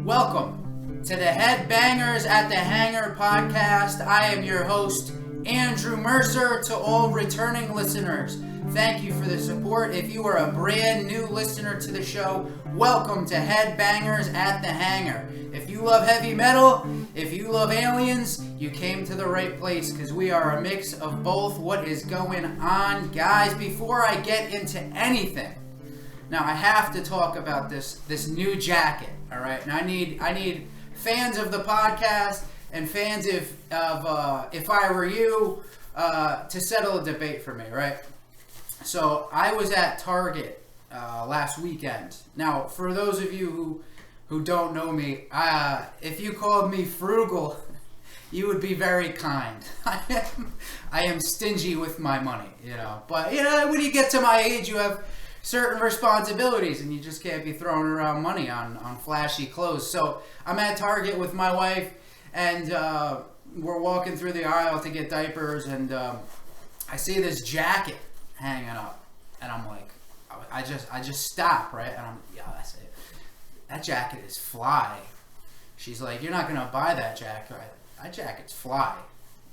Welcome to the Headbangers at the Hangar podcast. I am your host, Andrew Mercer. To all returning listeners, thank you for the support. If you are a brand new listener to the show, welcome to Headbangers at the Hangar. If you love heavy metal, if you love aliens, you came to the right place because we are a mix of both. What is going on, guys? Before I get into anything, now I have to talk about this new jacket. All right, and I need fans of the podcast and fans of If I Were You to settle a debate for me, right? So I was at Target last weekend. Now, for those of you who don't know me, if you called me frugal, you would be very kind. I am stingy with my money, you know. But you know, when you get to my age, you have certain responsibilities, and you just can't be throwing around money on flashy clothes. So I'm at Target with my wife, and we're walking through the aisle to get diapers, and I see this jacket hanging up, and I'm like, I just stop, right? And I'm, I say, that jacket is fly. She's like, you're not gonna buy that jacket, right? That jacket's fly.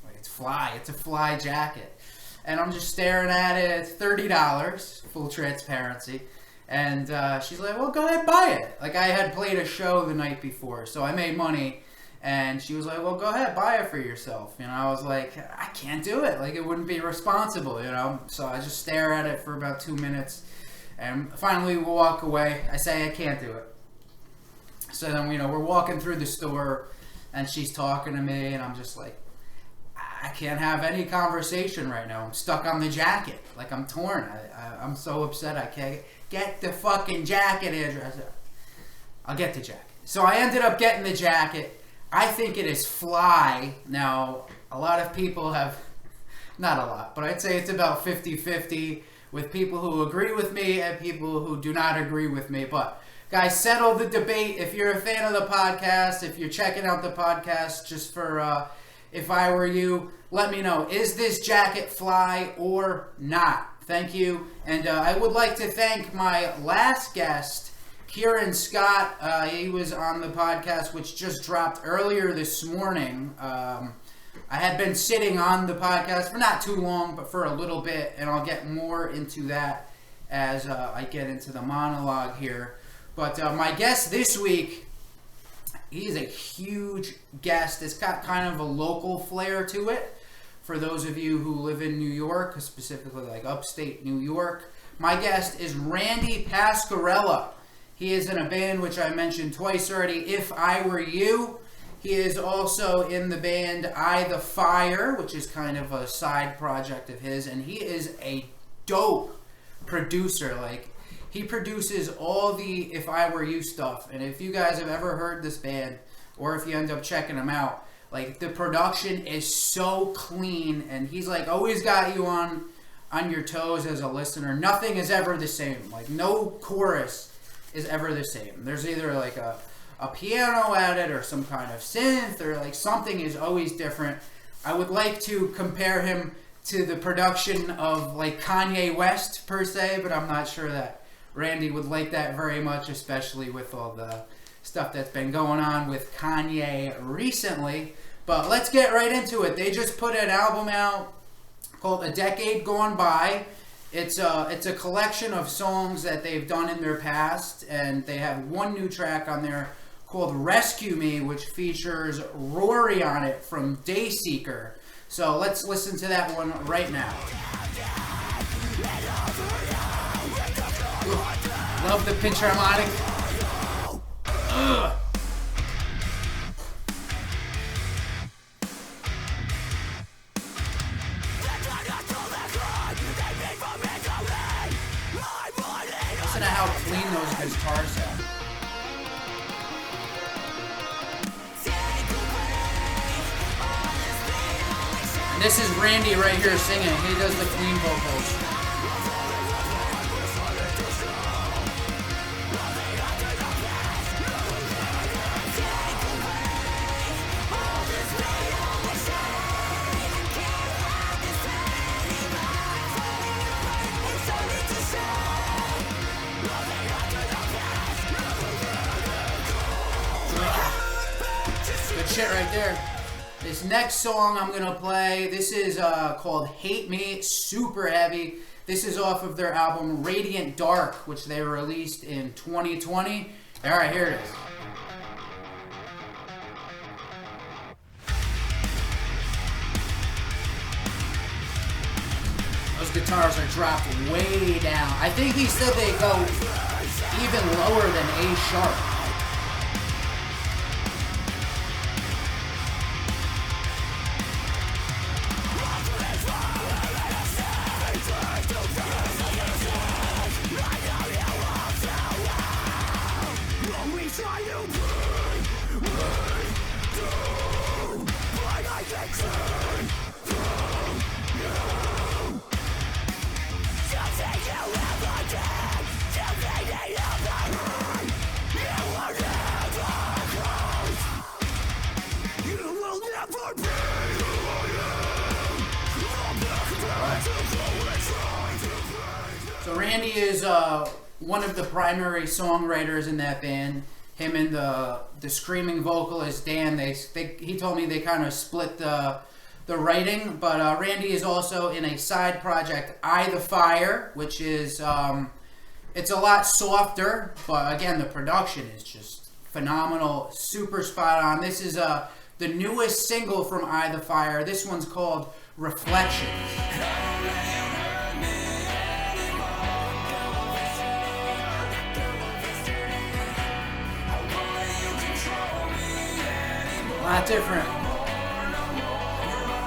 Like, it's fly. It's a fly jacket. And I'm just staring at it. It's $30, full transparency. And she's like, well, go ahead, buy it. Like, I had played a show the night before, so I made money. And she was like, well, go ahead, buy it for yourself. You know, I was like, I can't do it. Like, it wouldn't be responsible, you know. So I just stare at it for about 2 minutes. And finally, we walk away. I say, I can't do it. So then, you know, we're walking through the store, and she's talking to me, and I'm just like, I can't have any conversation right now. I'm stuck on the jacket. Like, I'm torn. I'm so upset I can't get the fucking jacket, Andrew. I said, I'll get the jacket. So I ended up getting the jacket. I think it is fly. Now, a lot of people have, not a lot, but I'd say it's about 50-50 with people who agree with me and people who do not agree with me. But guys, settle the debate. If you're a fan of the podcast, if you're checking out the podcast just for If I Were You, let me know. Is this jacket fly or not? Thank you. And I would like to thank my last guest, Kieran Scott. He was on the podcast, which just dropped earlier this morning. I had been sitting on the podcast for not too long, but for a little bit, and I'll get more into that as I get into the monologue here. But my guest this week, he's a huge guest. It's got kind of a local flair to it. For those of you who live in New York, specifically like upstate New York, my guest is Randy Pasquarella. He is in a band which I mentioned twice already, If I Were You. He is also in the band I The Fire, which is kind of a side project of his, and he is a dope producer. Like, he produces all the If I Were You stuff. And if you guys have ever heard this band, or if you end up checking them out, like, the production is so clean, and he's like always got you on your toes as a listener. Nothing is ever the same. Like, no chorus is ever the same. There's either like a piano at it or some kind of synth, or like something is always different. I would like to compare him to the production of like Kanye West per se, but I'm not sure that Randy would like that very much, especially with all the stuff that's been going on with Kanye recently. But let's get right into it. They just put an album out called A Decade Gone By. It's a collection of songs that they've done in their past, and they have one new track on there called Rescue Me, which features Rory on it from Dayseeker. So let's listen to that one right now. Love the pinch harmonic. Ugh. Listen to how clean those guitars sound. And this is Randy right here singing. He does the clean vocals. shit right there. This next song I'm gonna play, this is called Hate Me, super heavy. This is off of their album Radiant Dark, which they released in 2020. Alright, here it is. Those guitars are dropped way down. I think he said they go even lower than A sharp. So Randy is one of the primary songwriters in that band. Him and the screaming vocalist Dan, he told me they kind of split the writing, but Randy is also in a side project, Eye the Fire, which is it's a lot softer, but again the production is just phenomenal, super spot on. This is the newest single from Eye the Fire. This one's called Reflections. A lot different.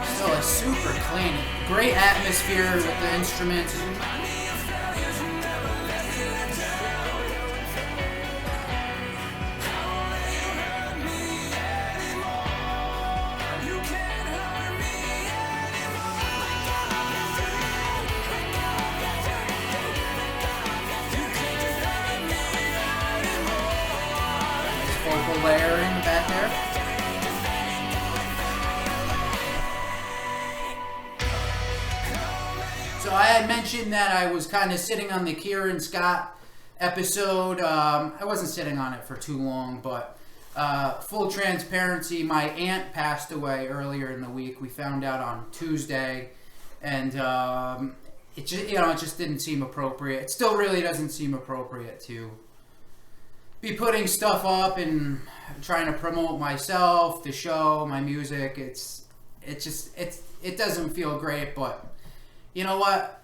Still a super clean, great atmosphere with the instruments. Nice vocal layering back there. So I had mentioned that I was kind of sitting on the Kieran Scott episode. I wasn't sitting on it for too long, but full transparency, my aunt passed away earlier in the week. We found out on Tuesday, and it just didn't seem appropriate. It still really doesn't seem appropriate to be putting stuff up and trying to promote myself, the show, my music. It doesn't feel great, but you know what?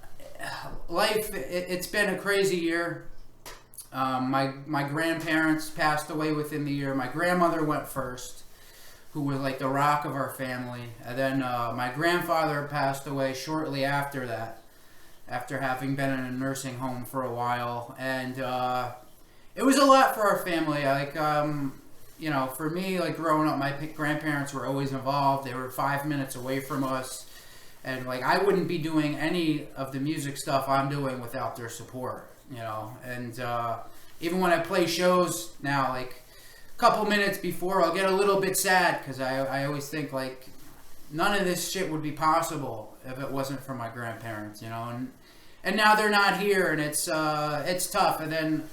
Life, it's been a crazy year. My grandparents passed away within the year. My grandmother went first, who was like the rock of our family. And then my grandfather passed away shortly after that, after having been in a nursing home for a while. And it was a lot for our family. Like, for me, like growing up, my grandparents were always involved. They were 5 minutes away from us. And like I wouldn't be doing any of the music stuff I'm doing without their support, And even when I play shows now, like a couple minutes before, I'll get a little bit sad because I always think like none of this shit would be possible if it wasn't for my grandparents, And now they're not here, and it's tough. And then,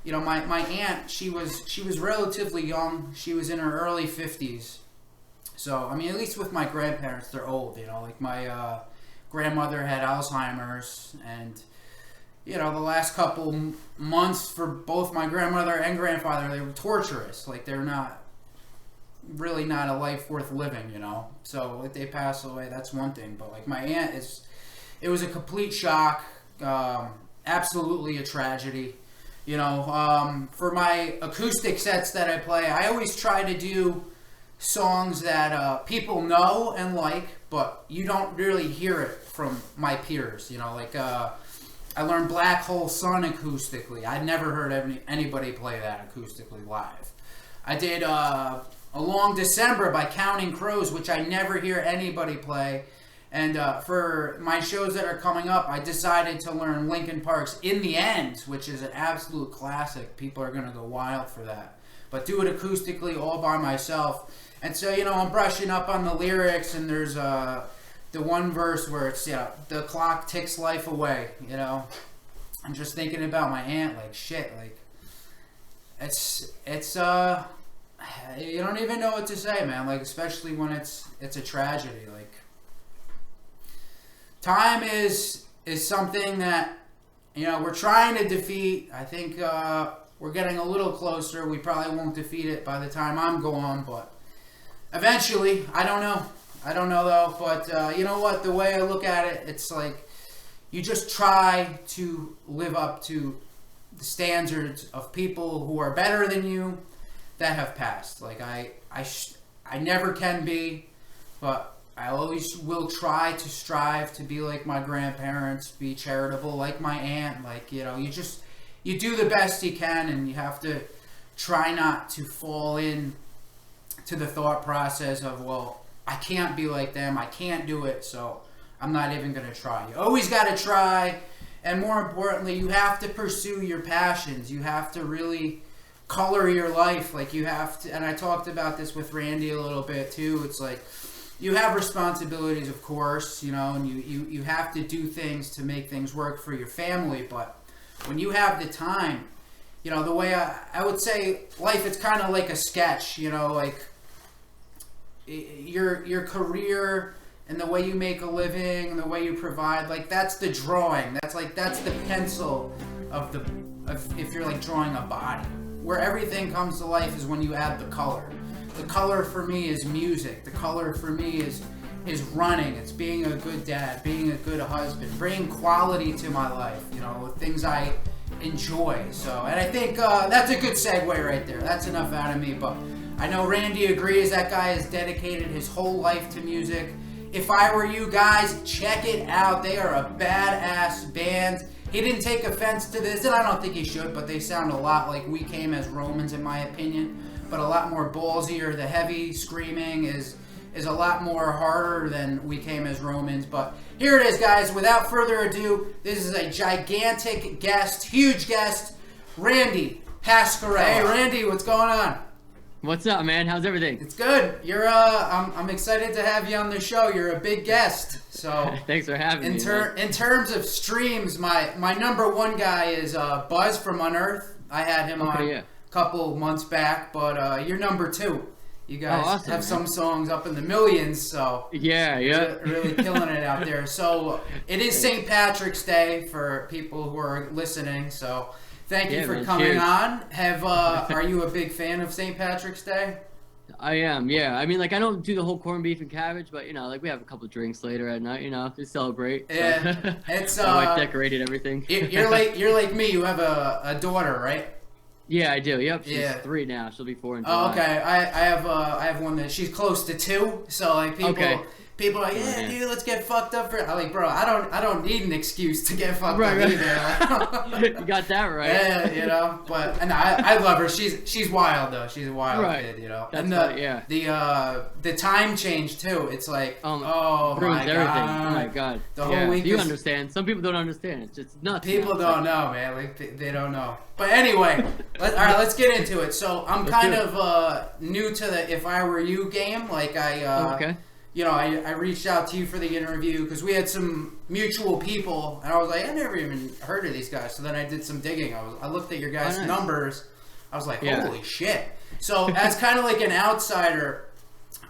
my aunt, she was relatively young. She was in her early 50s. So, I mean, at least with my grandparents, they're old, Like my grandmother had Alzheimer's, and, the last couple months for both my grandmother and grandfather, they were torturous. Like, they're not a life worth living, So, if they pass away, that's one thing. But, like, my aunt, it was a complete shock, absolutely a tragedy. For my acoustic sets that I play, I always try to do songs that people know and like, but you don't really hear it from my peers. I learned Black Hole Sun acoustically. I'd never heard anybody play that acoustically live. I did A Long December by Counting Crows, which I never hear anybody play. And for my shows that are coming up, I decided to learn Linkin Park's In the End, which is an absolute classic. People are going to go wild for that. But do it acoustically all by myself. And so, I'm brushing up on the lyrics, and there's the one verse where it's, the clock ticks life away, I'm just thinking about my aunt, like, shit, like, it's you don't even know what to say, man. Like, especially when it's a tragedy. Like, time is something that, we're trying to defeat. I think we're getting a little closer. We probably won't defeat it by the time I'm gone, but eventually, I don't know. I don't know though, but you know what? The way I look at it, it's like you just try to live up to the standards of people who are better than you that have passed. Like I never can be, but I always will try to strive to be like my grandparents, be charitable like my aunt. Like, you do the best you can, and you have to try not to fall in to the thought process of, well, I can't be like them, I can't do it, so I'm not even going to try. You always got to try, and more importantly, you have to pursue your passions. You have to really color your life. Like, you have to, and I talked about this with Randy a little bit too. It's like, you have responsibilities, of course, and you have to do things to make things work for your family, but when you have the time, the way I would say life, it's kind of like a sketch, like your career and the way you make a living and the way you provide, like, that's the drawing. That's the pencil of if you're like drawing a body. Where everything comes to life is when you add the color. The color for me is music. The color for me is running. It's being a good dad, being a good husband, bringing quality to my life, things I enjoy. So, and I think that's a good segue right there. That's enough out of me, but I know Randy agrees. That guy has dedicated his whole life to music. If I Were You, guys, check it out. They are a badass band. He didn't take offense to this, and I don't think he should, but they sound a lot like We Came as Romans, in my opinion, but a lot more ballsier. The heavy screaming is a lot more harder than We Came as Romans. But here it is, guys. Without further ado, this is a gigantic guest, huge guest, Randy Pasquarella. Hey, Randy, what's going on? What's up, man? How's everything? It's good. You're I'm excited to have you on the show. You're a big guest. So thanks for having me. In terms of streams, my number one guy is Buzz from Unearth. I had him on a couple months back, but you're number two. You guys have some songs up in the millions, so yeah, really killing it out there. So it is St. Patrick's Day for people who are listening. So thank you for coming on. Are you a big fan of St. Patrick's Day? I am, yeah. I mean, like, I don't do the whole corned beef and cabbage, but like we have a couple drinks later at night, to celebrate. Yeah, it's my wife decorated everything. You're like me. You have a daughter, right? Yeah, I do. Yep, she's 3 now. She'll be 4 in July. Oh, okay. I have one that she's close to 2. So like people are like, yeah, dude, let's get fucked up for. I'm like, bro, I don't need an excuse to get fucked up either. Like, you got that right. Yeah, but and I love her. She's wild though. She's a wild kid, That's and the time change too. It's like, oh my everything. god, oh my god. The whole week. You understand? Some people don't understand. It's just nuts. People don't know, man. Like they don't know. But anyway, all right, let's get into it. So I'm kind of new to the If I Were You game. Like I reached out to you for the interview because we had some mutual people, and I was like, I never even heard of these guys. So then I did some digging. I looked at your guys' numbers. I was like, holy shit. So as kind of like an outsider,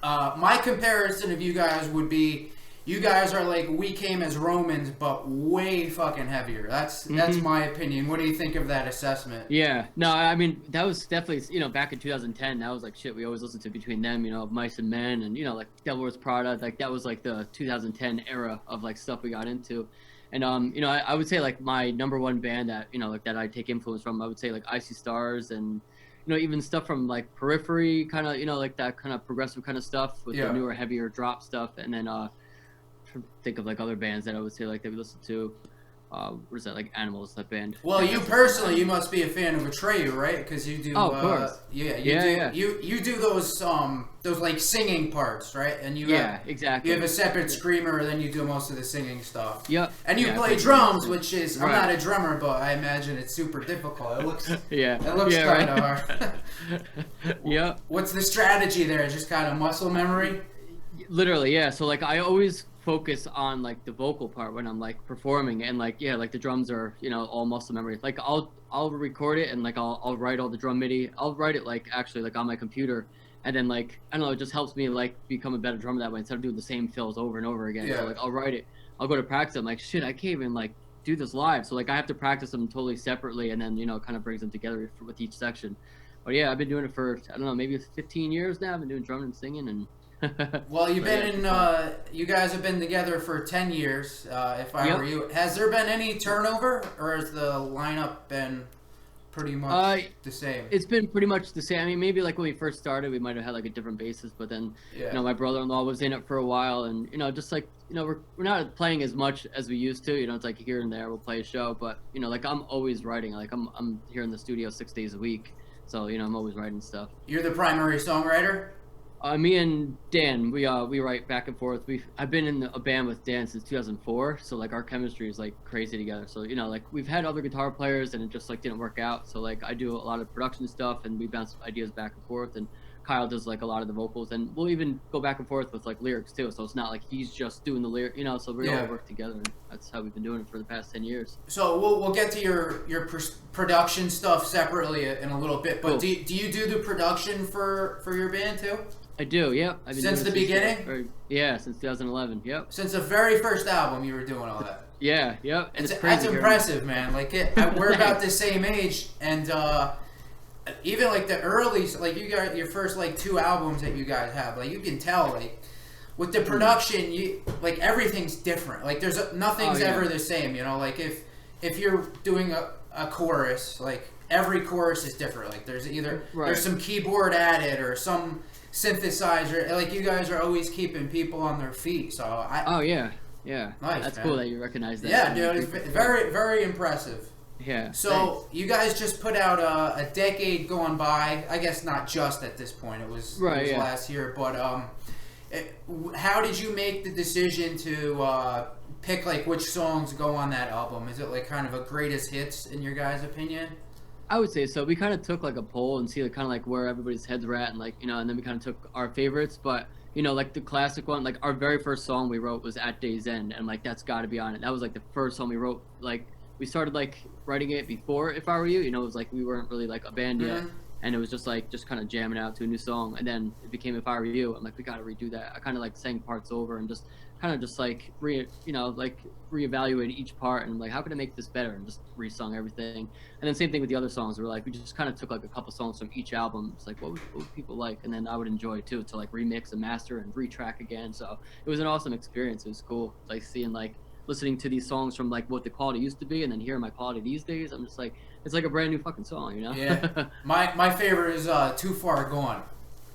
my comparison of you guys would be, you guys are like We Came as Romans, but way fucking heavier. That's my opinion. What do you think of that assessment? Yeah, no, I mean, that was definitely, back in 2010, that was like shit we always listened to between them, Mice and Men, and, like Devil Wears Prada, like that was like the 2010 era of like stuff we got into. And, I would say like my number one band that, like that I take influence from, I would say like Icy Stars and, even stuff from like Periphery, kind of, like that kind of progressive kind of stuff with the newer, heavier drop stuff. And then, think of like other bands that I would say like that we listen to. What is that, like Animals, that band? Well, you personally, you must be a fan of Atreyu, right? Because you do. Oh, of course. You do those like singing parts, right? And you exactly. You have a separate screamer, and then you do most of the singing stuff. Yep. And you play drums, which is I'm not a drummer, but I imagine it's super difficult. It looks kind of hard. Yep. What's the strategy there? Just kind of muscle memory? Literally, yeah. So like I always focus on like the vocal part when I'm like performing, and like like the drums are all muscle memory. Like I'll record it and like I'll write all the drum MIDI. I'll write it like actually like on my computer, and then like I don't know, it just helps me like become a better drummer that way instead of doing the same fills over and over again. So like I'll write it, I'll go to practice. I'm like, shit, I can't even like do this live. So like I have to practice them totally separately, and then kind of brings them together with each section. But yeah, I've been doing it for I don't know, maybe 15 years now. I've been doing drumming and singing and. Well, you've been in. You guys have been together for 10 years. If I were you, has there been any turnover, or has the lineup been pretty much the same? It's been pretty much the same. I mean, maybe like when we first started, we might have had like a different bassist, but then my brother-in-law was in it for a while, and just like we're not playing as much as we used to. It's like here and there we'll play a show, but like I'm always writing. Like I'm here in the studio 6 days a week, so I'm always writing stuff. You're the primary songwriter? Me and Dan, we write back and forth. I've been in a band with Dan since 2004, so like our chemistry is like crazy together. So like we've had other guitar players and it just like didn't work out. So like I do a lot of production stuff and we bounce ideas back and forth, and Kyle does like a lot of the vocals, and we'll even go back and forth with like lyrics too. So it's not like he's just doing the lyric, So we all work together, and that's how we've been doing it for the past 10 years. So we'll get to your production stuff separately in a little bit. But cool. Do you do the production for your band too? I do, yeah. I've been since the beginning? Since 2011, yep. Since the very first album, you were doing all that. Yeah, yep. And that's impressive, man. Like, we're about the same age, and even like the early, like you got your first like 2 albums that you guys have, like you can tell, like with the production, you like everything's different. Like nothing's ever the same, Like if you're doing a chorus, like every chorus is different. Like there's either there's some keyboard added or some synthesizer. Like you guys are always keeping people on their feet. So nice. That's man. Cool that you recognize that. Yeah, dude, it's very, very impressive. Yeah. So thanks. You guys just put out a decade gone by. I guess not just at this point. It was last year. But how did you make the decision to pick like which songs go on that album? Is it like kind of a greatest hits in your guys' opinion? I would say so. We kind of took like a poll and see like, kind of like where everybody's heads were at, and like and then we kind of took our favorites. But like the classic one, like our very first song we wrote was At Day's End, and like that's got to be on it. That was like the first song we wrote. Like we started like writing it before If I Were You. It was like we weren't really like a band yet, and it was just kind of jamming out to a new song, and then it became If I Were You. I'm like, we got to redo that. I kind of like sang parts over and just like reevaluate each part and like how can I make this better, and just re-sung everything. And then same thing with the other songs. We're like, we just kind of took like a couple songs from each album. It's like what would people like, and then I would enjoy too to like remix and master and retrack again. So it was an awesome experience. It was cool like seeing like listening to these songs from like what the quality used to be and then hearing my quality these days. I'm just like, it's like a brand new fucking song, Yeah. My favorite is Too Far Gone.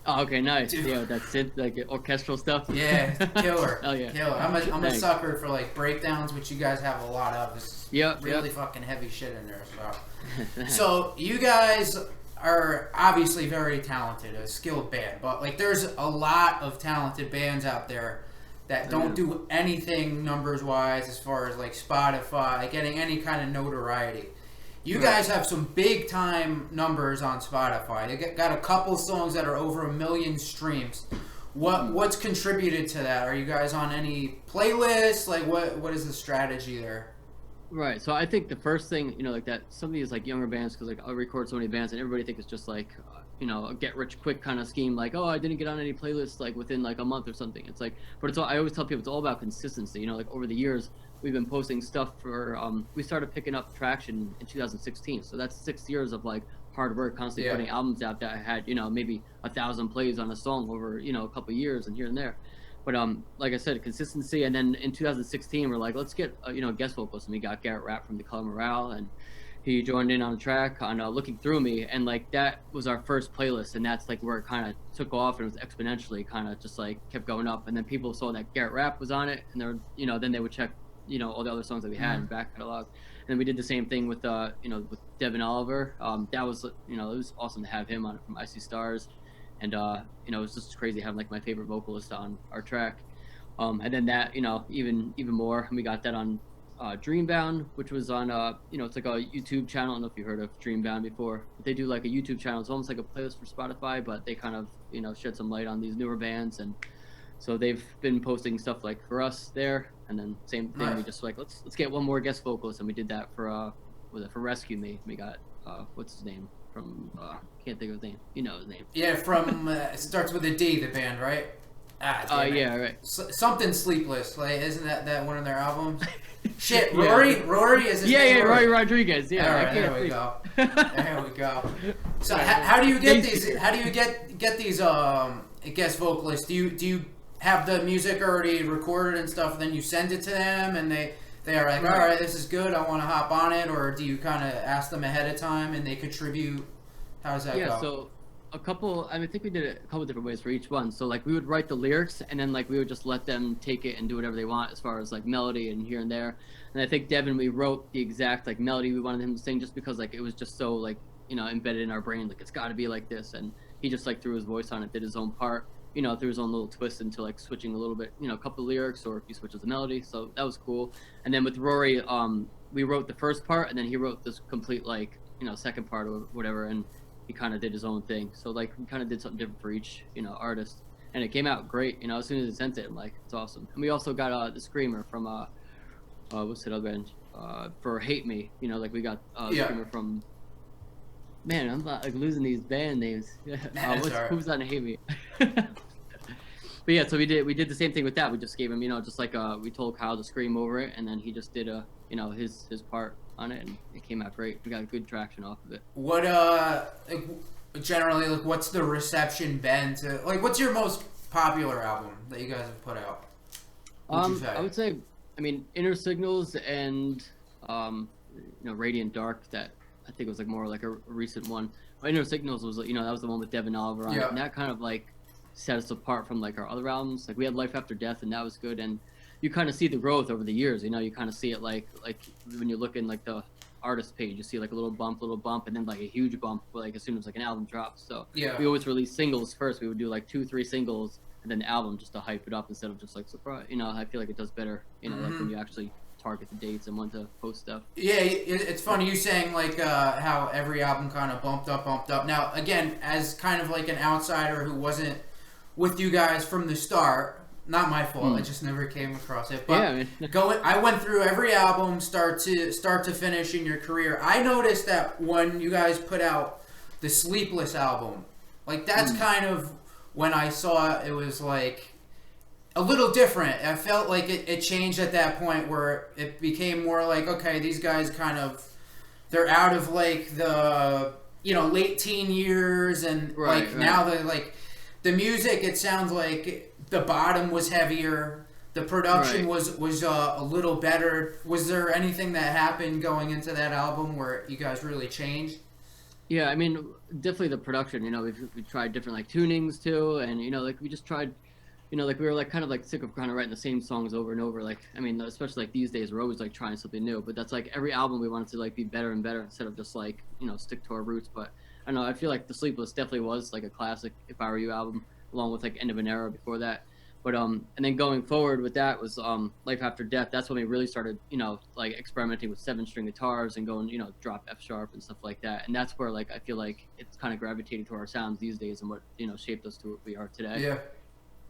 Oh, okay, nice. Dude. Yeah, that's it, like orchestral stuff. Yeah, killer. Oh yeah, killer. I'm a sucker for like breakdowns, which you guys have a lot of. It's really fucking heavy shit in there. So you guys are obviously very talented, a skilled band, but like there's a lot of talented bands out there that don't do anything numbers wise as far as like Spotify, getting any kind of notoriety. You guys have some big time numbers on Spotify. They got a couple songs that are over 1 million streams. What's contributed to that? Are you guys on any playlists? Like what is the strategy there? Right. So I think the first thing, like that, some of these like younger bands, because like I'll record so many bands and everybody thinks it's just like, a get rich quick kind of scheme. Like, oh, I didn't get on any playlists like within like a month or something. It's like, but it's all, I always tell people it's all about consistency. Like over the years, we've been posting stuff for, we started picking up traction in 2016. So that's 6 years of like hard work, constantly putting albums out that had, maybe 1,000 plays on a song over, a couple of years and here and there. But like I said, consistency. And then in 2016, we're like, let's get guest vocals, and we got Garrett Rapp from The Color Morale, and he joined in on a track on Looking Through Me, and like that was our first playlist, and that's like where it kind of took off, and it was exponentially kind of just like kept going up. And then people saw that Garrett Rapp was on it, and they're then they would check all the other songs that we had in back catalog. And then we did the same thing with with Devin Oliver. That was it was awesome to have him on it from Icy Stars. And it was just crazy having like my favorite vocalist on our track. And then that even more, and we got that on Dreambound, which was on it's like a YouTube channel. I don't know if you heard of Dreambound before, but they do like a YouTube channel. It's almost like a playlist for Spotify, but they kind of shed some light on these newer bands. And So they've been posting stuff like for us there, and then same thing. Nice. We just like let's get one more guest vocalist, and we did that for for Rescue Me. We got what's his name from can't think of his name. You know his name. Yeah, from it starts with a D, the band, right? Yeah, right. Something Sleepless. Like, isn't that one of their albums? Shit, Rory. Yeah. Rory is his name? Yeah, Rory Rodriguez. Yeah, all right, there we go. There we go. So how do you get these? How do you get these guest vocalists? Do you have the music already recorded and stuff? Then you send it to them, and they are like, all right, this is good. I want to hop on it, or do you kind of ask them ahead of time and they contribute? How does that go? Yeah, so a couple. I think we did it a couple different ways for each one. So like we would write the lyrics, and then like we would just let them take it and do whatever they want as far as like melody and here and there. And I think Devin, we wrote the exact like melody we wanted him to sing, just because like it was just so like embedded in our brain, like it's got to be like this. And he just like threw his voice on it, did his own part, threw his own little twist into like switching a little bit, a couple of lyrics, or if he switches the melody. So that was cool. And then with Rory, we wrote the first part, and then he wrote this complete like second part or whatever, and he kind of did his own thing. So like we kind of did something different for each artist, and it came out great. As soon as he sent it, I'm like, it's awesome. And we also got the screamer from what's that other band for Hate Me. Like we got the screamer from. Man, I'm like losing these band names. Who's on Hate Me? But yeah, so we did the same thing with that. We just gave him, just like we told Kyle to scream over it, and then he just did his part on it, and it came out great. We got good traction off of it. What generally, like, what's the reception been to, like, what's your most popular album that you guys have put out? I would say, Inner Signals and Radiant Dark. That I think was like more like a recent one. Inner Signals was that was the one with Devin Oliver on it, and that kind of like set us apart from like our other albums. Like we had Life After Death, and that was good. And you kind of see the growth over the years. You kind of see it like when you look in like the artist page, you see like a little bump, and then like a huge bump like as soon as like an album drops. So we always release singles first. We would do like 2-3 singles, and then the album just to hype it up instead of just like surprise. I feel like it does better. Like when you actually target the dates and when to post stuff. Yeah, it's funny you saying like how every album kind of bumped up. Now again, as kind of like an outsider who wasn't with you guys from the start. Not my fault. I just never came across it. But I went through every album, start to finish in your career. I noticed that when you guys put out the Sleepless album, like that's kind of when I saw it was like a little different. I felt like it changed at that point where it became more like, okay, these guys they're out of like the late teen years, and now they're like the music. It sounds like the bottom was heavier. The production was a little better. Was there anything that happened going into that album where you guys really changed? Yeah, definitely the production. We tried different like tunings too, and like we just tried. Like we were like kind of like sick of kind of writing the same songs over and over. Like especially like these days, we're always like trying something new. But that's like every album we wanted to like be better and better instead of just like stick to our roots. But I don't know. I feel like the Sleepless definitely was like a classic If I Were You album, along with like End of an Era before that. But and then going forward with that was Life After Death. That's when we really started like experimenting with 7-string guitars and going drop F sharp and stuff like that. And that's where like I feel like it's kind of gravitating to our sounds these days and what shaped us to what we are today. Yeah.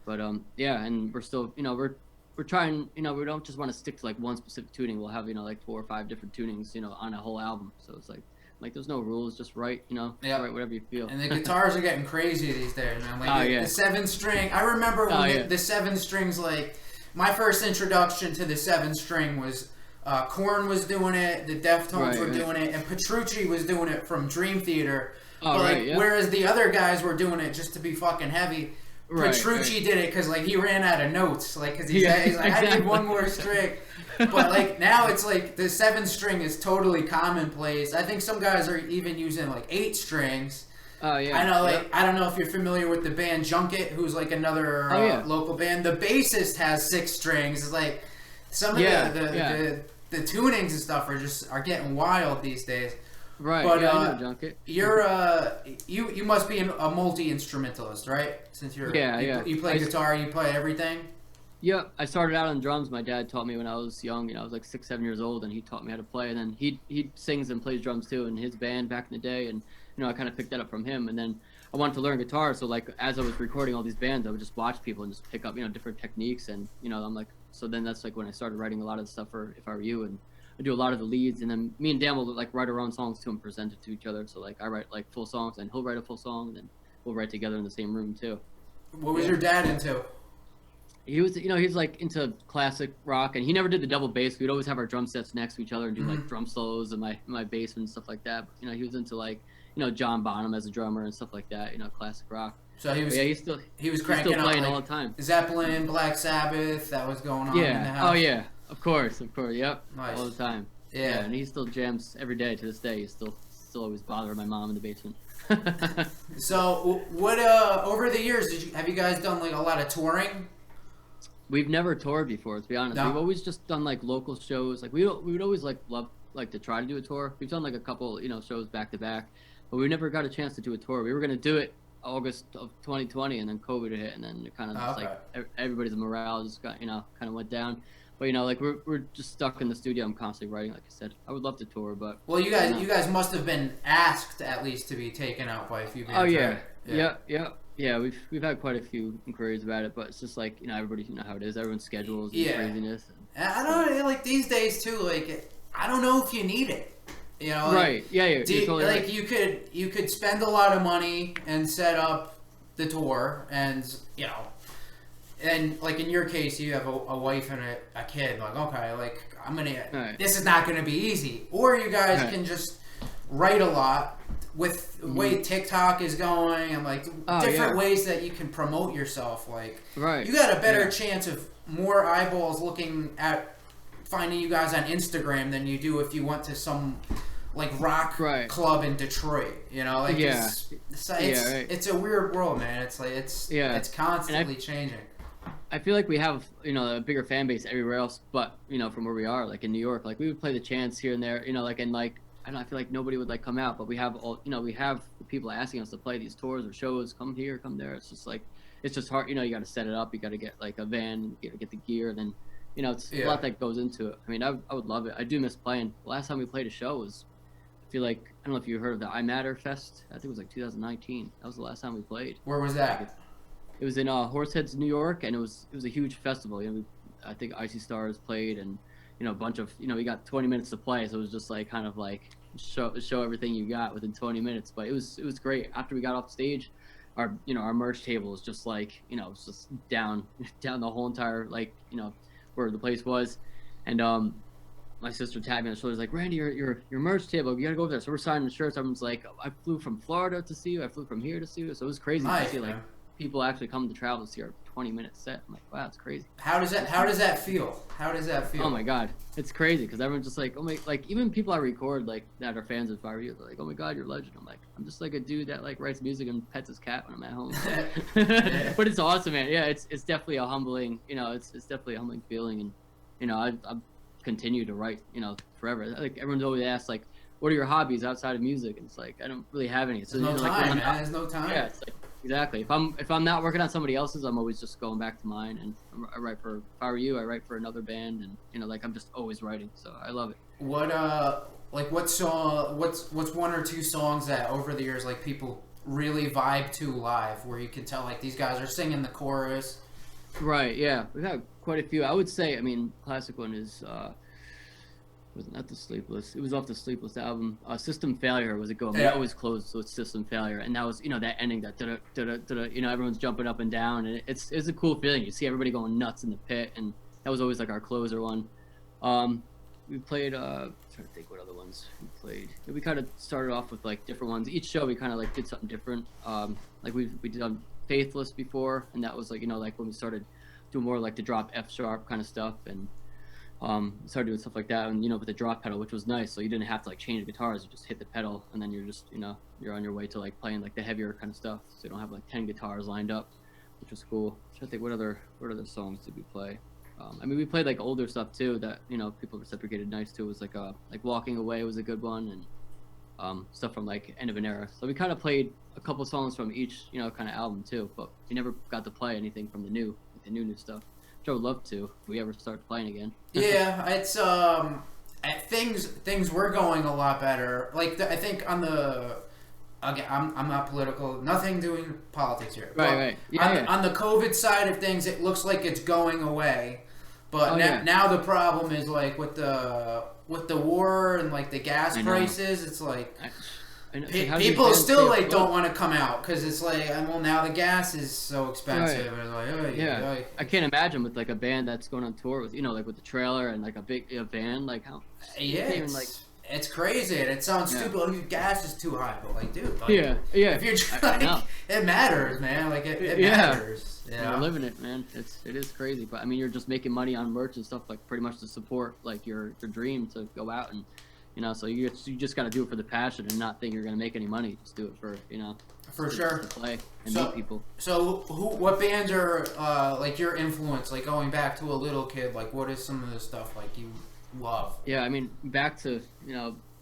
But and we're still we're trying we don't just want to stick to like one specific tuning. We'll have like 4 or 5 different tunings on a whole album. So it's like there's no rules, just write, write whatever you feel. And the guitars are getting crazy these days, man. Like the 7-string. I remember when the 7 strings, like my first introduction to the 7-string was Korn was doing it, the Deftones were doing it, and Petrucci was doing it from Dream Theater. Whereas the other guys were doing it just to be fucking heavy. Petrucci did it because like he ran out of notes, like because he's like exactly. I need one more string. But like now it's like the 7-string is totally commonplace. I think some guys are even using like 8 strings. Oh yeah. I know, like I don't know if you're familiar with the band Junket, who's like another local band. The bassist has 6 strings. It's like some of the tunings and stuff are getting wild these days. Right. But I know Junket. You're you must be a multi-instrumentalist, right? Since you play guitar, you play everything. Yeah, I started out on drums. My dad taught me when I was young. I was like 6, 7 years old, and he taught me how to play. And then he sings and plays drums too in his band back in the day. And I kind of picked that up from him. And then I wanted to learn guitar. So like as I was recording all these bands, I would just watch people and just pick up, you know, different techniques. And, you know, I'm like, so then that's like when I started writing a lot of the stuff for If I Were You, and I do a lot of the leads, and then me and Dan will like write our own songs too and present it to each other. So like I write like full songs and he'll write a full song, and then we'll write together in the same room too. What was your dad into? He was, you know, he's like into classic rock, and he never did the double bass. We'd always have our drum sets next to each other and do like drum solos in my bass and stuff like that. But, you know, he was into like, you know, John Bonham as a drummer and stuff like that. You know, classic rock. So he was. But yeah, he was cranking still playing out, all the time. Zeppelin, Black Sabbath. That was going on in the house. Oh yeah. Of course. Yep. Nice. All the time. Yeah. And he still jams every day to this day. He's still always bothering my mom in the basement. So what? Over the years, have you guys done like a lot of touring? We've never toured before, to be honest. No. We've always just done like local shows. Like we would always like love like to try to do a tour. We've done like a couple, you know, shows back to back, but we never got a chance to do a tour. We were gonna do it August of 2020, and then COVID hit, and then it kind of just like everybody's morale just got, you know, kind of went down. But you know, like we're just stuck in the studio. I'm constantly writing. Like I said, I would love to tour, but well, you guys must have been asked at least to be taken out by a few bands. Oh yeah, right? Yeah. We've had quite a few inquiries about it, but it's just like, you know, everybody, you know how it is. Everyone's schedules and craziness. And I don't know, like these days too. Like I don't know if you need it. You know, like, right? Yeah. You're totally like right. you could spend a lot of money and set up the tour, and you know. And like in your case, you have a wife and a kid. Like, okay, like I'm gonna. Right. This is not gonna be easy. Or you guys can just write a lot with the way TikTok is going, and like different ways that you can promote yourself. Like, you got a better chance of more eyeballs looking at finding you guys on Instagram than you do if you went to some like rock club in Detroit. You know, like it's a weird world, man. It's like it's constantly changing. I feel like we have, you know, a bigger fan base everywhere else, but, you know, from where we are, like in New York, like we would play the Chance here and there, you know, like, and like, I don't know, I feel like nobody would like come out, but we have all, you know, we have people asking us to play these tours or shows, come here, come there. It's just like, it's just hard, you know, you got to set it up, you got to get like a van, you got to get the gear, and then, you know, it's a lot that goes into it. I mean, I would love it. I do miss playing. The last time we played a show was, I feel like, I don't know if you heard of the I Matter Fest. I think it was like 2019. That was the last time we played. Where was that? It was in Horseheads, New York, and it was a huge festival. You know, I think Icy Stars played, and you know, a bunch of, you know, we got 20 minutes to play, so it was just like kind of like show everything you got within 20 minutes. But it was great. After we got off stage, our merch table was just like, you know, it was just down the whole entire, like, you know, where the place was, and my sister tapped me on the shoulder, like, Randy, your merch table, you gotta go over there. So we're signing the shirts. Everyone's like, I flew from Florida to see you. I flew from here to see you. So it was crazy to see like people actually come to travel to see our 20-minute set. I'm like, wow, it's crazy. How does that feel? How does that feel? Oh my god, it's crazy because everyone's just like, oh my, like even people I record like that are fans of If I Were You, they're like, oh my god, you're a legend. I'm like, I'm just like a dude that like writes music and pets his cat when I'm at home. But it's awesome, man. Yeah, it's definitely a humbling, you know, it's definitely a humbling feeling, and you know, I continue to write, you know, forever. Like everyone's always asked like, what are your hobbies outside of music? And it's like, I don't really have any. So there's no time, like, there's no time. Yeah, it's like, exactly. If I'm not working on somebody else's, I'm always just going back to mine. And I write for If I Were You, I write for another band, and you know, like I'm just always writing. So I love it. What's one or two songs that over the years like people really vibe to live, where you can tell like these guys are singing the chorus? Right. Yeah, we've had quite a few. I would say, I mean, classic one is was not the Sleepless. It was off the Sleepless album. System Failure was a go. We always closed with System Failure, and that was, you know, that ending, that da-da, you know, everyone's jumping up and down, and it's a cool feeling. You see everybody going nuts in the pit, and that was always like our closer one. We played. I'm trying to think what other ones we played. We kind of started off with like different ones. Each show we kind of like did something different. Like we did Faithless before, and that was like, you know, like when we started doing more like the drop F sharp kind of stuff, and started doing stuff like that, and you know, with the drop pedal, which was nice, so you didn't have to like change the guitars, you just hit the pedal, and then you're just, you know, you're on your way to like playing like the heavier kind of stuff, so you don't have like 10 guitars lined up, which was cool. I'm trying to think what other songs did we play. I mean, we played like older stuff too that, you know, people reciprocated nice too. It was like Walking Away was a good one, and stuff from like End of an Era. So we kind of played a couple songs from each, you know, kind of album too, but we never got to play anything from the new stuff. Which I would love to if we ever start playing again. Yeah, it's things were going a lot better. Like I think on the again, I'm not political, nothing doing politics here. Right. On the COVID side of things, it looks like it's going away. But now the problem is like with the war and like the gas prices, it's like people still like don't want to come out because it's like, well, now the gas is so expensive. Right. It's like, I can't imagine with like a band that's going on tour with like with the trailer and like a big van, like how it's crazy and it sounds stupid. Like, gas is too high, but like, dude, like, if you're it matters, man. Like it matters. You're living it, man. It is crazy, but I mean, you're just making money on merch and stuff, like pretty much to support like your dream to go out and so you just got to do it for the passion and not think you're gonna make any money. Just do it for for sure to play and meet people. So what bands are like your influence? Like going back to a little kid, like what is some of the stuff like you love? Yeah, I mean, back to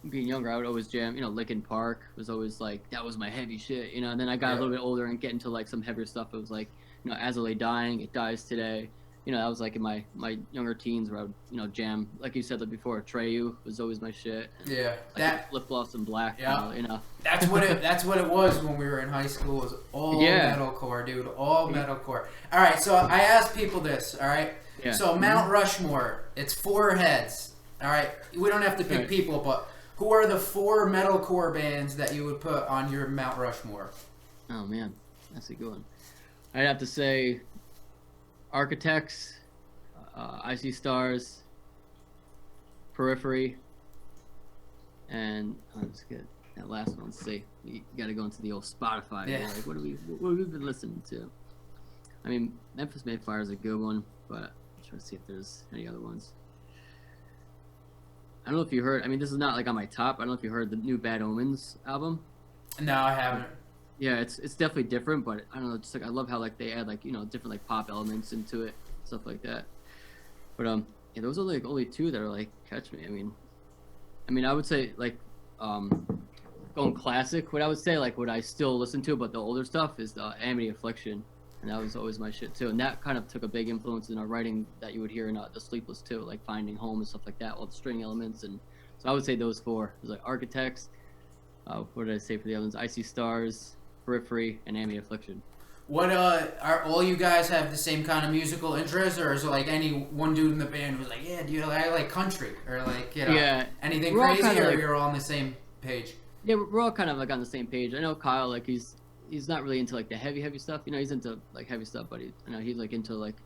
being younger, I would always jam. Linkin Park was always like that was my heavy shit. And then I got a little bit older and get into like some heavier stuff. It was like As I Lay Dying, It Dies Today. That was like in my younger teens where I would jam, like you said before. Atreyu was always my shit. And, that Flip Flops and Black. That's what it was when we were in high school. It was all metalcore, dude. All metalcore. All right, so I asked people this. All right. Yeah. So Mount Rushmore, it's 4 heads. All right. We don't have to pick people, but who are the 4 metalcore bands that you would put on your Mount Rushmore? Oh man, that's a good one. I'd have to say Architects, Icy Stars, Periphery, and let's get that last one. Let's see. You got to go into the old Spotify. Yeah. Like, what have we been listening to? I mean, Memphis Mayfire is a good one, but I'm trying to see if there's any other ones. I don't know if you heard. I mean, this is not like on my top. I don't know if you heard the new Bad Omens album. No, I haven't. Yeah, it's definitely different, but I don't know. Just like I love how like they add like different like pop elements into it, stuff like that. But those are like only 2 that are like catch me. I mean, I would say like going classic. What I would say like what I still listen to, but the older stuff is the Amity Affliction, and that was always my shit too. And that kind of took a big influence in our writing that you would hear in The Sleepless too, like Finding Home and stuff like that, all the string elements. And so I would say those 4. It was like Architects. What did I say for the other ones? Icy Stars, Periphery, and Amity Affliction. What are all you guys have the same kind of musical interests, or is it like any one dude in the band who's like, I like country, or like anything crazy, or you're all on the same page? Yeah, we're all kind of like on the same page. I know Kyle, like he's not really into like the heavy stuff. He's into like heavy stuff, but he's like into like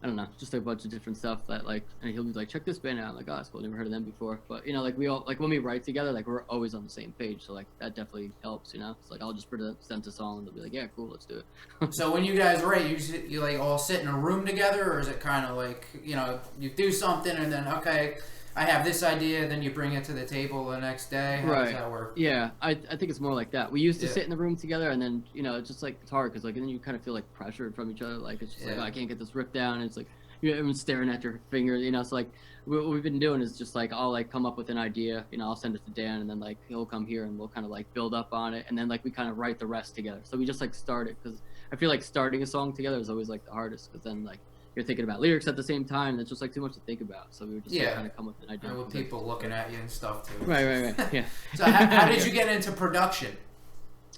I don't know, just a bunch of different stuff that like, and he'll be like, check this band out. I'm like, oh, that's cool, never heard of them before. But like we all like when we write together, like we're always on the same page, so like that definitely helps. It's like I'll just present a song and they'll be like, yeah, cool, let's do it. So when you guys write, you like all sit in a room together, or is it kind of like you do something and then okay, I have this idea, then you bring it to the table the next day? How does that work? Yeah, I think it's more like that. We used to sit in the room together, and then it's just like it's hard because like then you kind of feel like pressured from each other. Like it's just like, oh, I can't get this ripped down. And it's like everyone's staring at your finger. So like what we've been doing is just like I'll like come up with an idea. I'll send it to Dan, and then like he'll come here and we'll kind of like build up on it, and then like we kind of write the rest together. So we just like start it because I feel like starting a song together is always like the hardest because then like you're thinking about lyrics at the same time, and it's just like too much to think about. So we were just like, kind of come up with an idea. And with people looking at you and stuff too. Right. Yeah. So how did you get into production?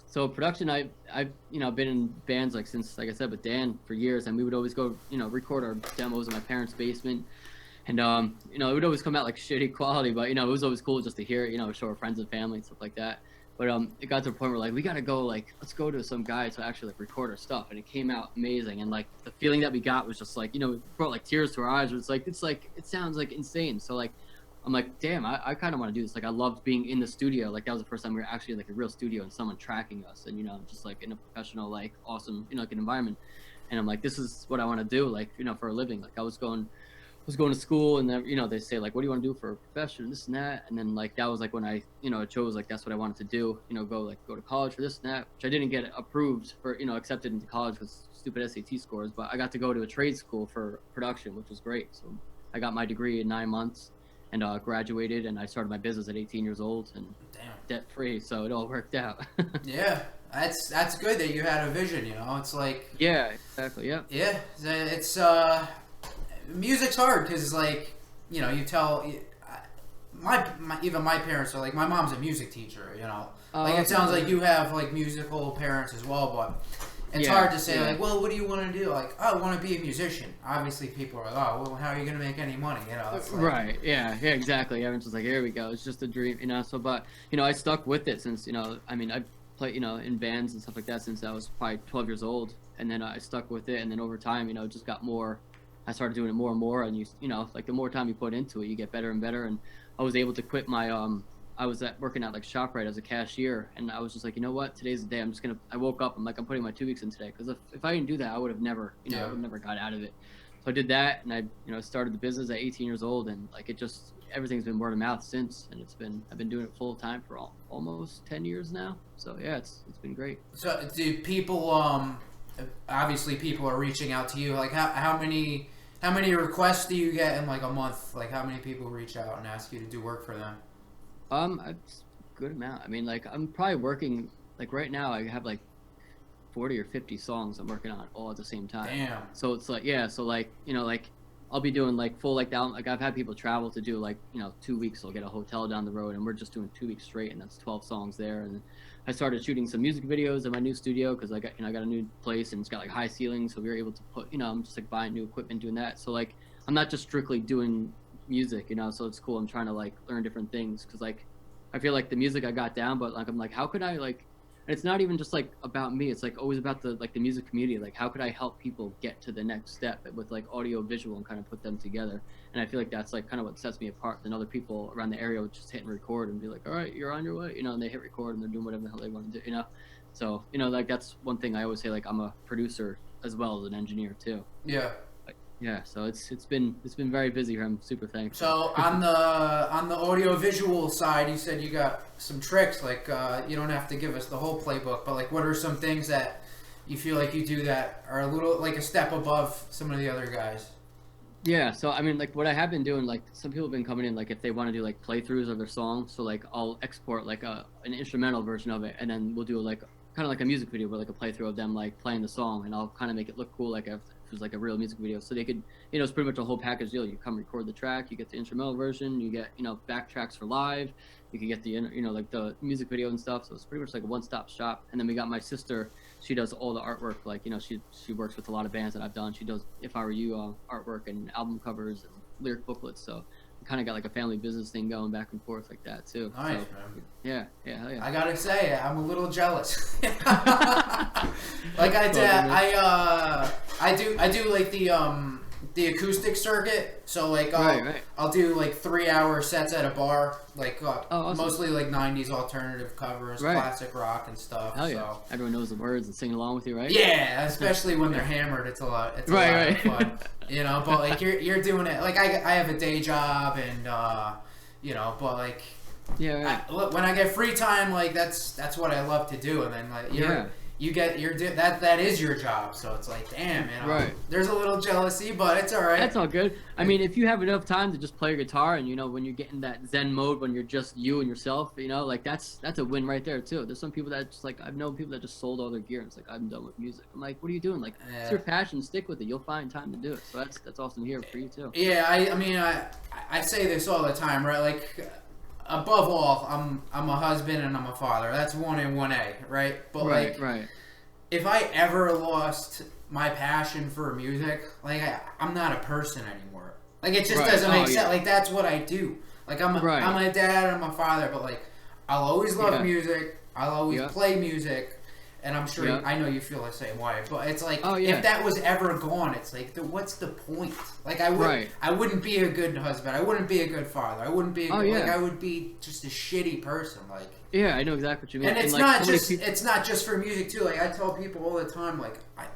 So production, I've been in bands like since, like I said, with Dan for years, and we would always go record our demos in my parents' basement, and it would always come out like shitty quality, but it was always cool just to hear it, show our friends and family and stuff like that. But it got to a point where like we gotta go, like let's go to some guy to actually like record our stuff, and it came out amazing. And like the feeling that we got was just like it brought like tears to our eyes. It's like it sounds like insane. So like I'm like, damn, I kind of want to do this. Like I loved being in the studio. Like that was the first time we were actually like a real studio and someone tracking us, and just like in a professional like awesome like an environment. And I'm like, this is what I want to do, like for a living. Like I was going to school, and then they say like, what do you want to do for a profession, this and that, and then like that was like when I chose like that's what I wanted to do, go to college for this and that, which I didn't get approved for, accepted into college with stupid SAT scores, but I got to go to a trade school for production, which was great. So I got my degree in 9 months and graduated, and I started my business at 18 years old and debt free, so it all worked out. Yeah, that's good that you had a vision. It's like exactly. Yeah, it's music's hard because like you tell even my parents are like, my mom's a music teacher, you know. Like, Oh, it sounds like you have, like, musical parents as well, but it's hard to say, like, well, what do you want to do? Like, oh, I want to be a musician. Obviously, people are like, oh, well, how are you going to make any money, you know? It's like, Right, yeah, exactly. Everyone's just like, here we go. It's just a dream, you know. So, but, you know, I stuck with it since, you know, I mean, I've played, you know, in bands and stuff like that since I was probably 12 years old. And then I stuck with it. And then over time, you know, it just got more, I started doing it more and more. And you know, like the more time you put into it, you get better and better. And I was able to quit my, I was working at like ShopRite as a cashier, and I was just like, you know what, today's the day. I woke up, I'm like, I'm putting my 2 weeks in today, because if I didn't do that, I would have never, you know, I would have never got out of it. So I did that, and I, you know, started the business at 18 years old, and like it just, everything's been word of mouth since, and I've been doing it full time for almost 10 years now. So yeah, it's been great. So do people, obviously people are reaching out to you, like how many requests do you get in like a month? Like how many people reach out and ask you to do work for them? It's a good amount. I mean, like I'm probably working, like right now I have like 40 or 50 songs I'm working on all at the same time. Damn. So it's like, yeah, so like, you know, like I'll be doing like full, like down, like I've had people travel to do like, you know, 2 weeks. They'll get a hotel down the road, and we're just doing 2 weeks straight, and that's 12 songs there. And I started shooting some music videos in my new studio, because I got, you know, I got a new place, and it's got like high ceilings, so we were able to put, you know, I'm just like buying new equipment, doing that. So like I'm not just strictly doing music, you know, so it's cool. I'm trying to like learn different things, because like I feel like the music I got down, but like I'm like, how could I like, and it's not even just like about me, it's like always about the like the music community, like how could I help people get to the next step with like audio visual and kind of put them together. And I feel like that's like kind of what sets me apart than other people around the area would just hit and record and be like, all right, you're on your way, you know, and they hit record and they're doing whatever the hell they want to do, you know. So, you know, like that's one thing I always say, like I'm a producer as well as an engineer too. Yeah. Yeah, so it's been very busy here. I'm super thankful. So on the audio visual side, you said you got some tricks. Like you don't have to give us the whole playbook, but like what are some things that you feel like you do that are a little like a step above some of the other guys? Yeah, so I mean, like what I have been doing, like some people have been coming in, like if they want to do like playthroughs of their songs, so like I'll export like an instrumental version of it, and then we'll do like kind of like a music video, where like a playthrough of them like playing the song, and I'll kind of make it look cool, like if it was like a real music video, so they could, you know, it's pretty much a whole package deal. You come record the track, you get the instrumental version, you get, you know, backtracks for live, you can get the, you know, like the music video and stuff. So it's pretty much like a one-stop shop. And then we got my sister, she does all the artwork, like, you know, she works with a lot of bands that I've done. She does If I Were You artwork and album covers and lyric booklets. So we kind of got like a family business thing going back and forth like that too. Nice, so, man. Yeah, hell yeah. I gotta say, I'm a little jealous. Like I do like the acoustic circuit. So like I'll do like 3-hour sets at a bar, like awesome. Mostly like 90s alternative covers, classic rock and stuff. Hell yeah. So. Everyone knows the words and singing along with you, right? Yeah, especially when they're hammered. It's a lot. It's a lot of fun. You know, but like you're doing it. Like I have a day job, and you know, but like when I get free time, like that's what I love to do. And then like that is your job. So it's like, damn, you know, there's a little jealousy, but it's all right. That's all good. I mean, if you have enough time to just play your guitar, and you know, when you're getting that Zen mode, when you're just you and yourself, you know, like that's a win right there too. There's some people that just like, I've known people that just sold all their gear and it's like, I'm done with music. I'm like, what are you doing? Like, it's your passion, stick with it. You'll find time to do it. So that's awesome to hear for you too. Yeah, I mean, I say this all the time, right? Like, above all, I'm a husband and I'm a father. That's 1 and 1A, right? But right. If I ever lost my passion for music, like I'm not a person anymore. Like it just doesn't make sense. Like that's what I do. Like I'm a dad, I'm a father, but like I'll always love music. I'll always play music, and I'm sure I know you feel the same way. But it's like if that was ever gone, it's like what's the point? Like I wouldn't be a good husband. I wouldn't be a good father. I wouldn't be like I would be just a shitty person. Like. Yeah, I know exactly what you mean. And it's like, it's not just for music too. Like I tell people all the time, like I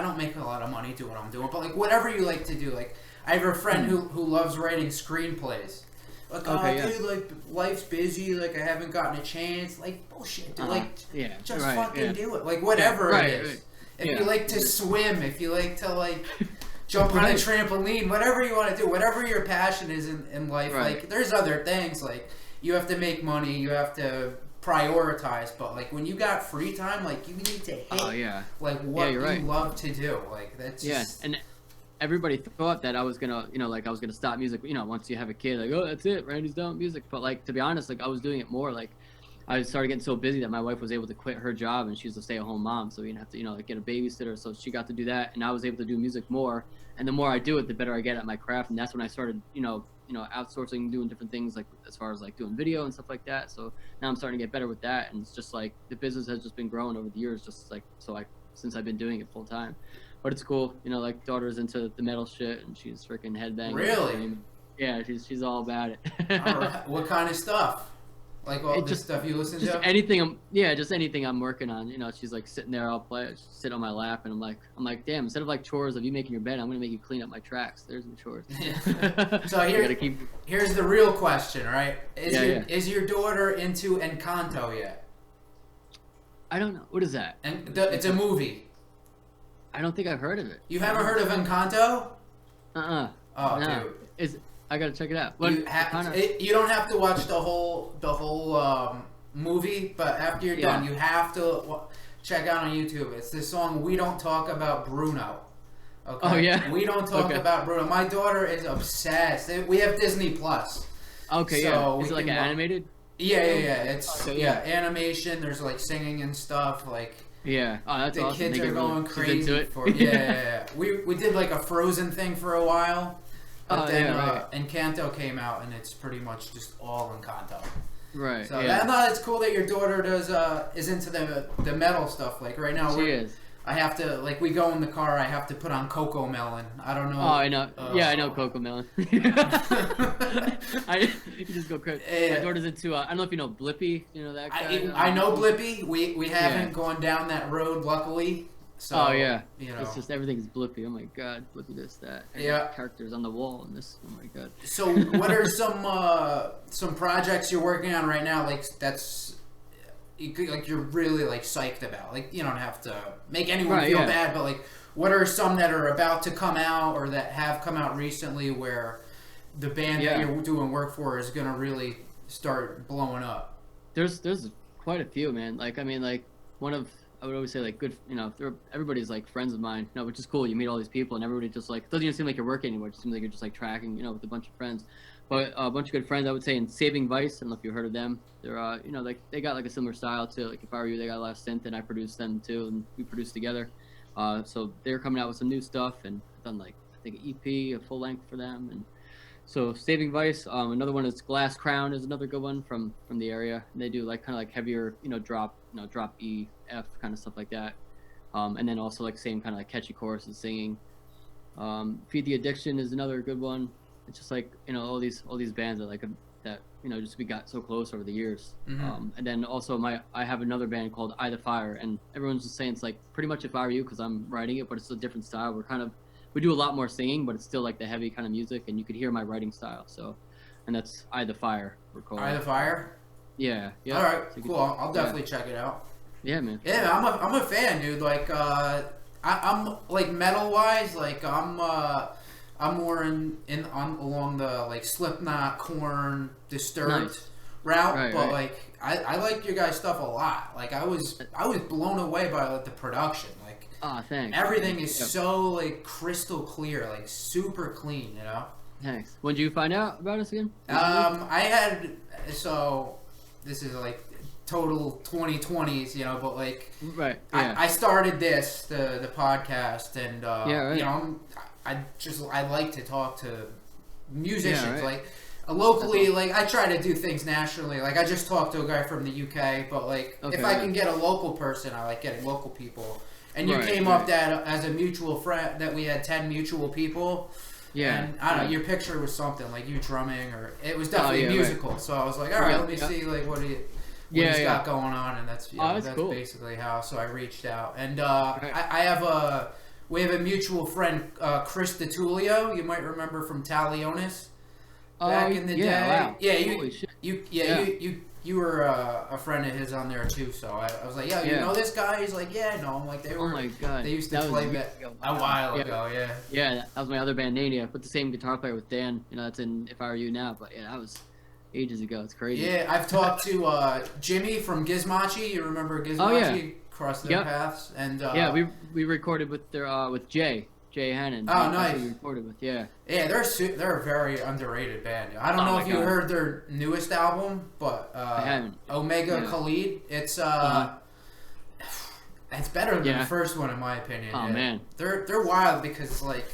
don't make a lot of money doing what I'm doing, but like whatever you like to do. Like I have a friend who loves writing screenplays. Like dude, like life's busy. Like I haven't gotten a chance. Like bullshit, dude. Like just fucking do it. Like whatever it is. If you like to swim, if you like to like jump on a trampoline, whatever you want to do, whatever your passion is in life. Like there's other things like. You have to make money, you have to prioritize, but like when you got free time, like you need to hit like what you love to do. Like that's just... everybody thought that I was gonna, like I was gonna stop music. Once you have a kid, like, oh, that's it, Randy's done with music. But like, to be honest, like I was doing it more. Like, I started getting so busy that my wife was able to quit her job, and she was a stay-at-home mom, so we didn't have to, like get a babysitter. So she got to do that, and I was able to do music more. And the more I do it, the better I get at my craft. And that's when I started, outsourcing, doing different things, like as far as like doing video and stuff like that. So now I'm starting to get better with that, and it's just like the business has just been growing over the years, just like since I've been doing it full time. But it's cool, like daughter's into the metal shit, and she's freaking headbanging. Really? Yeah, she's all about it. All right. What kind of stuff? Like all the stuff you listen to? Just anything I'm working on. She's like sitting there, I'll play. She'll sit on my lap, and I'm like, damn. Instead of like chores of you making your bed, I'm gonna make you clean up my tracks. There's the chores. So here's the real question, right? Is your daughter into Encanto yet? I don't know. What is that? It's a movie. I don't think I've heard of it. You haven't heard of Encanto? Oh, no. Dude. I gotta check it out. You don't have to watch the whole movie, but after you're done, you have to check out on YouTube. It's this song "We Don't Talk About Bruno." Okay? Oh yeah. We don't talk about Bruno. My daughter is obsessed. We have Disney Plus. Okay, so yeah. Is it like animated? Yeah. It's animation. There's like singing and stuff. Like yeah. Oh, that's awesome. The kids are going crazy for it. Yeah. We did like a Frozen thing for a while. But then Encanto came out, and it's pretty much just all Encanto. Right. So it's cool that your daughter is into the metal stuff. Like right now, she is. I have to we go in the car. I have to put on Coco Melon. I don't know. Oh, I know. I know Coco Melon. You just go crazy. My daughter's into. I don't know if you know Blippi. You know that guy. I know Blippi. We haven't gone down that road, luckily. So, it's just everything's Blippi. Oh my god, Blippi this, that. Characters on the wall and this. Oh my god. So what are some projects you're working on right now? Like you're really like psyched about. Like you don't have to make anyone feel bad, but like what are some that are about to come out or that have come out recently where the band that you're doing work for is gonna really start blowing up? There's quite a few, man. Like one of I would always say like good, everybody's like friends of mine, which is cool. You meet all these people and everybody just like, it doesn't even seem like you're working anymore. It just seems like you're just like tracking, with a bunch of friends. But a bunch of good friends, I would say, in Saving Vice. I don't know if you heard of them. They're, like they got like a similar style to like If I Were You. They got a lot of synth, and I produced them too, and we produced together. So they're coming out with some new stuff, and I've done like I think an EP, a full length for them, and so Saving Vice. Another one is Glass Crown is another good one from the area. And they do like kind of like heavier, drop E, F kind of stuff like that. And then also like same kind of like catchy choruses, singing. Feed the Addiction is another good one. It's just like all these bands that just we got so close over the years. Mm-hmm. And then also I have another band called Eye the Fire, and everyone's just saying it's like pretty much If I Were You because I'm writing it, but it's a different style. We do a lot more singing, but it's still like the heavy kind of music, and you could hear my writing style. So, and that's Eye the Fire. We're called Eye the Fire. Yeah. All right. Cool. I'll definitely check it out. Yeah, man. Yeah, I'm a fan, dude. Like I'm like metal wise, like I'm more along the like Slipknot, Korn, Disturbed route, but like I like your guys' stuff a lot. Like I was blown away by like the production. Like thanks. Everything is so like crystal clear, like super clean. Thanks. When did you find out about us again? This is like total 2020s, but like I started the podcast, and I like to talk to musicians, like locally. Like I try to do things nationally. Like I just talked to a guy from the UK, but like if I can get a local person, I like getting local people. And you came up that as a mutual friend, that we had 10 mutual people. Yeah. And I don't know, your picture was something like you drumming, or it was definitely musical. Right. So I was like, all right, let me see like what he's got going on, and that's cool. Basically how. So I reached out, and we have a mutual friend, Chris DiTullio. You might remember from Talionis back in the day. Wow. Yeah, you were a friend of his on there too. So I was like, you know this guy? He's like, yeah, I know him. Like they were. Oh my god. They used to play a while ago. Yeah. Yeah, that was my other band, Nania. With the same guitar player with Dan. That's in If I Were You now. But that was ages ago. It's crazy. Yeah, I've talked to Jimmy from Gizmochi. You remember Gizmochi? Crossed their paths, and we recorded with their with Jay Jay Hannon. Oh, That's nice. who we recorded with, yeah. Yeah, they're a very underrated band. I don't know if you heard their newest album, but I haven't. Omega Khalid. It's it's better than the first one in my opinion. Oh man, they're wild because like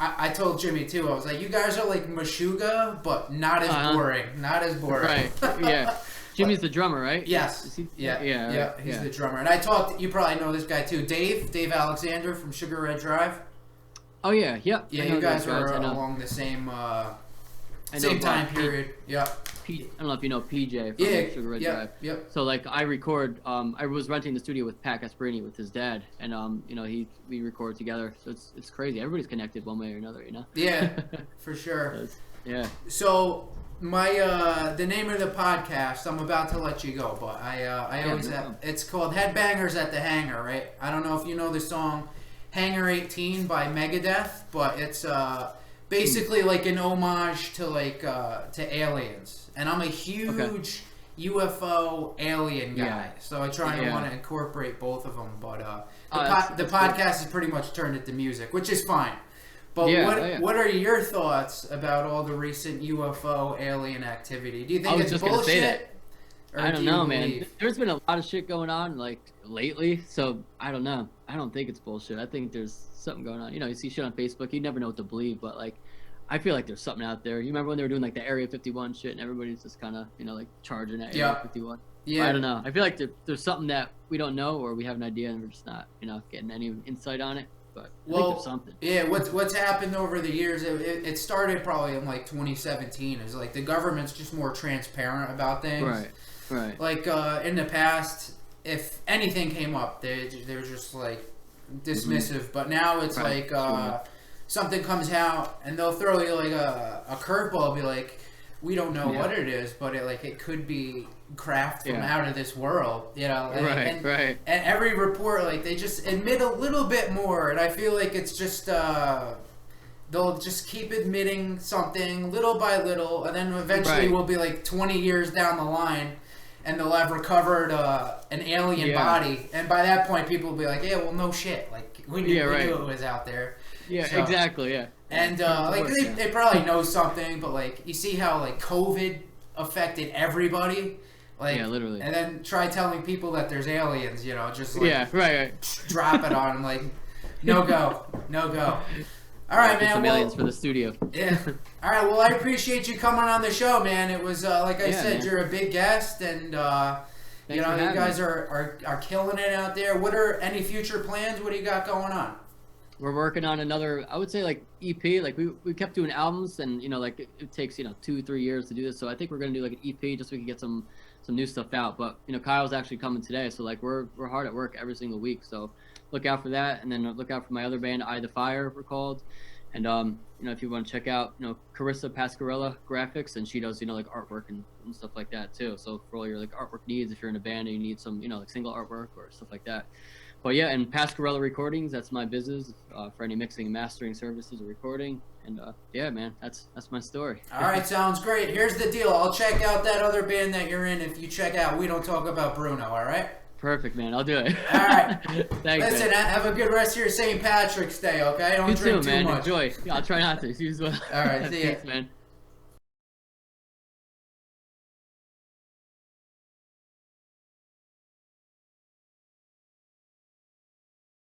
I told Jimmy too. I was like, you guys are like Meshuggah, but not as boring. Not as boring. Right. Yeah. Jimmy's the drummer, right? Yes. Yeah. He's the drummer. And I talked. You probably know this guy too, Dave Alexander from Sugar Red Drive. Oh yeah, yep. Yeah, you guys are along the same time period. Yeah. I don't know if you know PJ from Sugar Red Drive. Yep. So like I record, I was renting the studio with Pat Gasparini with his dad, and we record together. So it's crazy. Everybody's connected one way or another, you know. Yeah, for sure. Yeah. So my the name of the podcast, I'm about to let you go, but I always have. It's called Headbangers at the Hangar, right? I don't know if you know the song Hangar 18 by Megadeth, but it's basically like an homage to like to aliens. And I'm a huge UFO alien guy, so I try to want to incorporate both of them. But the podcast has pretty much turned into music, which is fine. But what are your thoughts about all the recent UFO alien activity? Do you think it's bullshit? I don't know, man. There's been a lot of shit going on like lately, so I don't know. I don't think it's bullshit. I think there's something going on. You know, you see shit on Facebook, you never know what to believe, but like I feel like there's something out there. You remember when they were doing like the Area 51 shit and everybody's just kind of, you know, like charging at Area 51? Yeah. I don't know. I feel like there's something that we don't know or we have an idea and we're just not, you know, getting any insight on it. But I think there's something. Yeah, what's happened over the years, it started probably in like 2017. Is like the government's just more transparent about things. Right. Like in the past, if anything came up, they were just like dismissive. But now it's like something comes out and they'll throw you like a curveball, be like, we don't know what it is, but it could be craft from out of this world, you know. And, and every report, like they just admit a little bit more, and I feel like it's just they'll just keep admitting something little by little, and then eventually we'll be like 20 years down the line and they'll have recovered an alien body, and by that point people will be like, yeah, well, no shit, like we knew it was out there. Yeah, so, exactly, yeah. And like they probably know something, but like you see how like COVID affected everybody, like literally. And then try telling people that there's aliens, you know, just like drop it on them, like no go. All right, man. Some aliens for the studio. Yeah. All right. Well, I appreciate you coming on the show, man. It was like I said, you're a big guest, and you know, you guys are killing it out there. What are any future plans? What do you got going on? We're working on another, I would say, like EP. Like we kept doing albums, and you know, like it takes 2-3 years to do this. So I think we're gonna do like an EP just so we can get some new stuff out. But you know, Kyle's actually coming today, so like we're hard at work every single week. So look out for that, and then look out for my other band, Eye the Fire, we're called. And you know, if you want to check out, you know, Carissa Pasquarella graphics, and she does, you know, like artwork and stuff like that too. So for all your like artwork needs, if you're in a band and you need some, you know, like single artwork or stuff like that. But yeah, and Pasquarella Recordings, that's my business for any mixing and mastering services or recording. And yeah, man, that's my story. All right, sounds great. Here's the deal. I'll check out that other band that you're in if you check out We Don't Talk About Bruno, all right? Perfect, man. I'll do it. All right. Thanks, Listen, man. Have a good rest of your St. Patrick's Day, okay? Don't drink too man. much. Enjoy. Yeah, I'll try not to. You as well. All right, see ya. Thanks, man.